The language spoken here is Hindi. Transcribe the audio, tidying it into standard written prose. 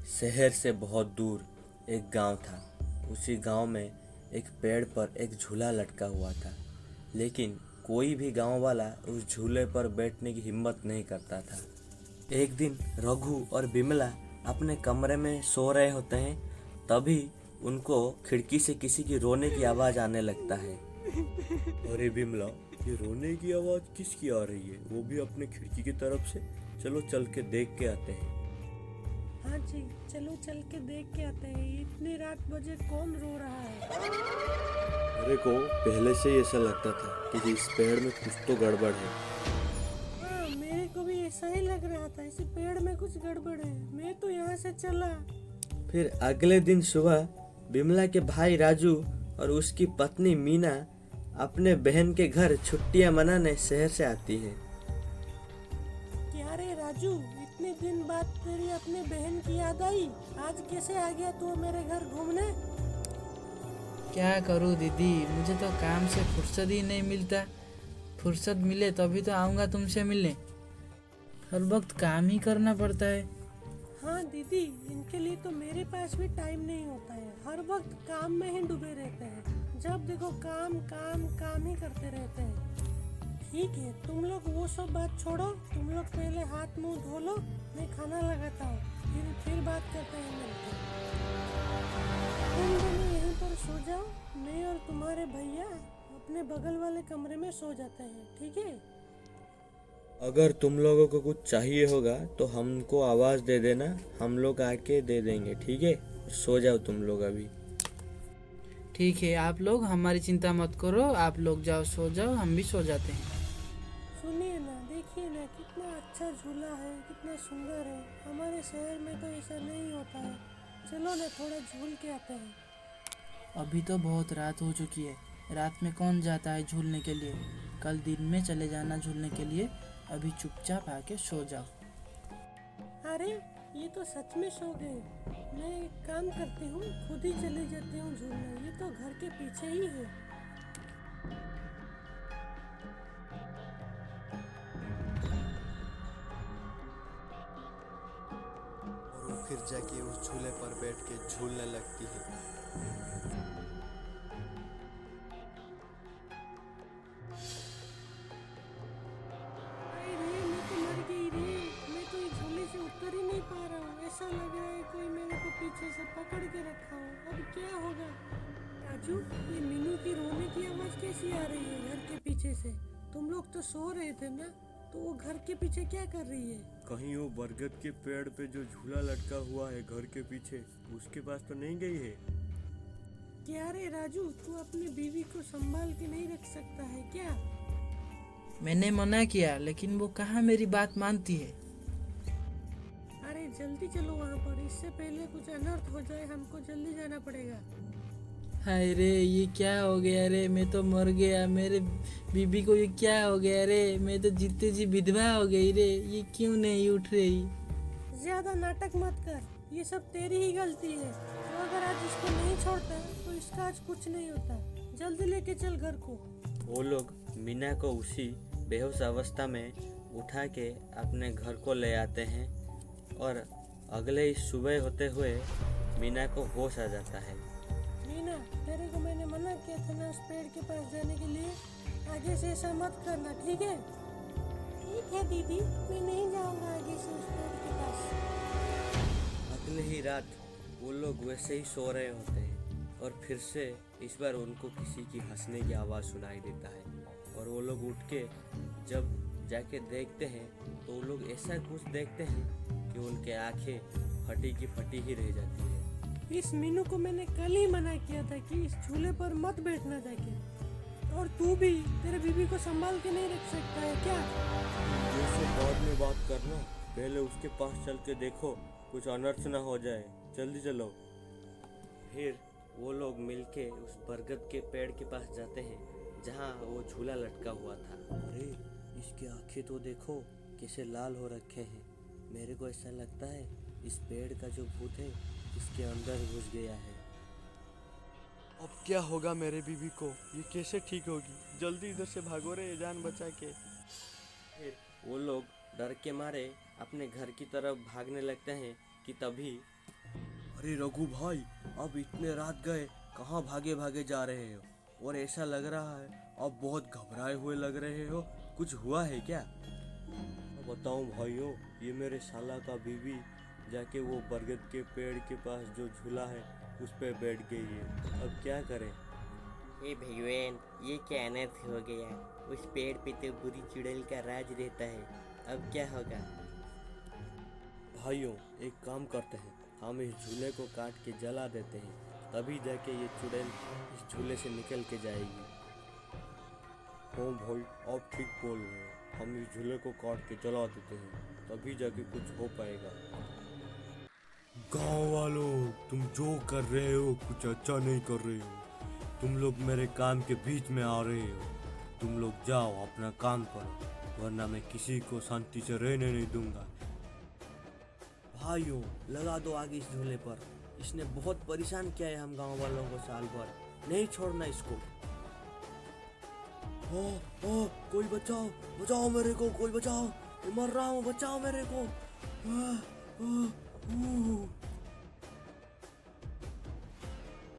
शहर से बहुत दूर एक गांव था। उसी गांव में एक पेड़ पर एक झूला लटका हुआ था, लेकिन कोई भी गांव वाला उस झूले पर बैठने की हिम्मत नहीं करता था। एक दिन रघु और बिमला अपने कमरे में सो रहे होते हैं, तभी उनको खिड़की से किसी की रोने की आवाज़ आने लगता है। अरे बिमला, ये रोने की आवाज़ किसकी आ रही है? वो भी अपने खिड़की की तरफ से। चलो चल के देख के आते हैं। हाँ जी, चलो चल के देख के आते हैं। इतनी रात बजे कौन रो रहा है? मेरे को पहले से ही ऐसा लगता था कि इस पेड़ में कुछ तो गड़बड़ है। हाँ, मेरे को भी ऐसा ही लग रहा था। इस पेड़ में कुछ गड़बड़ है। मैं तो यहाँ से चला। फिर अगले दिन सुबह बिमला के भाई राजू और उसकी पत्नी मीना अपने बहन के घर छुट्टियां मनाने शहर से आती है। क्या रे राजू, इतने दिन बाद तेरी अपने बहन की याद आई? आज कैसे आ गया तू मेरे घर घूमने? क्या करूँ दीदी, मुझे तो काम से फुर्सत ही नहीं मिलता। फुर्सत मिले तभी तो आऊँगा तुमसे मिलने। हर वक्त काम ही करना पड़ता है। हाँ दीदी, इनके लिए तो मेरे पास भी टाइम नहीं होता है। हर वक्त काम में ही डूबे रहते हैं। जब देखो काम काम काम ही करते रहते हैं। ठीक है, तुम लोग वो सब बात छोड़ो। तुम लोग पहले हाथ मुंह धो लो, मैं खाना लगाता हूँ। फिर बात करते हैं मिलकर। तुम दोनों यहीं पर सो जाओ। मैं और तुम्हारे भैया अपने बगल वाले कमरे में सो जाते हैं, ठीक है? अगर तुम लोगों को कुछ चाहिए होगा तो हमको आवाज़ दे देना, हम लोग आके दे देंगे, ठीक है? सो जाओ तुम लोग अभी। ठीक है, आप लोग हमारी चिंता मत करो। आप लोग जाओ, सो जाओ, हम भी सो जाते हैं। सुनिए ना, देखिए ना, कितना अच्छा झूला है, कितना सुंदर है। हमारे शहर में तो ऐसा नहीं होता है। चलो ना, थोड़ा झूल के आते हैं। अभी तो बहुत रात हो चुकी है। रात में कौन जाता है झूलने के लिए? कल दिन में चले जाना झूलने के लिए। अभी चुपचाप आके सो जाओ। अरे, ये तो सच में सो गए। मैं एक काम करती हूँ, खुद ही चली जाती हूँ झूलने। ये तो घर के पीछे ही है। और वो फिर जाके उस झूले पर बैठ के झूलने लगती है। अरे रे, मैं तो मर गई रे। मैं तो इस झूले से उतर ही नहीं पा रहा हूँ। ऐसा लग रहा है कोई मेरे को पीछे से पकड़ के रखा हो। अब क्या होगा? राजू, ये मीनू की रोने की आवाज़ कैसी आ रही है घर के पीछे से? तुम लोग तो सो रहे थे ना, तो वो घर के पीछे क्या कर रही है? कहीं वो बरगद के पेड़ पे जो झूला लटका हुआ है घर के पीछे, उसके पास तो नहीं गई है? क्या रे राजू, तू अपनी बीवी को संभाल के नहीं रख सकता है क्या? मैंने मना किया, लेकिन वो कहाँ मेरी बात मानती है। अरे जल्दी चलो वहाँ पर, इससे पहले कुछ अनर्थ हो जाए। हमको जल्दी जाना पड़ेगा। हाय रे, ये क्या हो गया रे? मैं तो मर गया। मेरे बीबी को ये क्या हो गया रे? मैं तो जीते जी विधवा हो गई रे। ये क्यों नहीं उठ रही? ज्यादा नाटक मत कर, ये सब तेरी ही गलती है। तो अगर आज इसको नहीं छोड़ता तो इसका आज कुछ नहीं होता। जल्दी लेके चल घर को। वो लोग मीना को उसी बेहोश अवस्था में उठा के अपने घर को ले आते हैं और अगले ही सुबह होते हुए मीना को होश आ जाता है। मीना, तेरे को मैंने मना किया था ना उस पेड़ के पास जाने के लिए। आगे से ऐसा मत करना, ठीक है? ठीक है दीदी, मैं नहीं जाऊंगा आगे से उस पेड़ के पास। अगले ही रात वो लोग वैसे ही सो रहे होते हैं और फिर से इस बार उनको किसी की हंसने की आवाज़ सुनाई देता है। और वो लोग उठ के जब जाके देखते हैं तो वो लोग ऐसा कुछ देखते हैं कि उनके आंखें फटी की फटी ही रह जाती है। इस मीनू को मैंने कल ही मना किया था कि इस झूले पर मत बैठना जाके। और तू भी तेरे बीवी को संभाल के नहीं रख सकता है क्या? जैसे बाद में बात करना, पहले उसके पास चल के देखो कुछ अनर्थ ना हो जाए। जल्दी चलो। फिर वो लोग मिलके उस बरगद के पेड़ के पास जाते हैं जहाँ वो झूला लटका हुआ था। अरे, इसकी आंखें तो देखो कैसे लाल हो रखे हैं। मेरे को ऐसा लगता है इस पेड़ का जो भूत है इसके अंदर घुस गया है। अब क्या होगा मेरे बीवी को? ये कैसे ठीक होगी? जल्दी इधर से भागो रे, जान बचा के। फिर वो लोग डर के मारे अपने घर की तरफ भागने लगते हैं कि तभी अरे रघु भाई, अब इतने रात गए, कहाँ भागे भागे जा रहे हो? और ऐसा लग रहा है अब बहुत घबराए हुए लग रहे हो, कुछ हुआ है क्या? बताऊं भाइयों, ये मेरे साला का बीवी जाके वो बरगद के पेड़ के पास जो झूला है उस पे बैठ गई है। अब क्या करें? हे भगवान, ये क्या अनर्थ हो गया। उस पेड़ पे तो बुरी चुड़ैल का राज रहता है। अब क्या होगा? भाइयों, एक काम करते हैं, हम इस झूले को काट के जला देते हैं, तभी जाके ये चुड़ैल इस झूले से निकल के जाएगी। हाँ भाई, आप ठीक बोल रहे हो, हम इस झूले को काट के जला देते हैं, तभी जाके कुछ हो पाएगा। गांव वालों, तुम जो कर रहे हो कुछ अच्छा नहीं कर रहे हो। तुम लोग मेरे काम के बीच में आ रहे हो। तुम लोग जाओ अपना काम करो, वरना मैं किसी को शांति से रहने नहीं दूंगा। भाइयों, लगा दो आगे इस झूले पर। इसने बहुत परेशान किया है हम गांव वालों को साल भर। नहीं छोड़ना इसको। ओ, कोई बचाओ, बचाओ मेरे को, कोई बचाओ, मैं मर रहा हूँ, बचाओ मेरे को।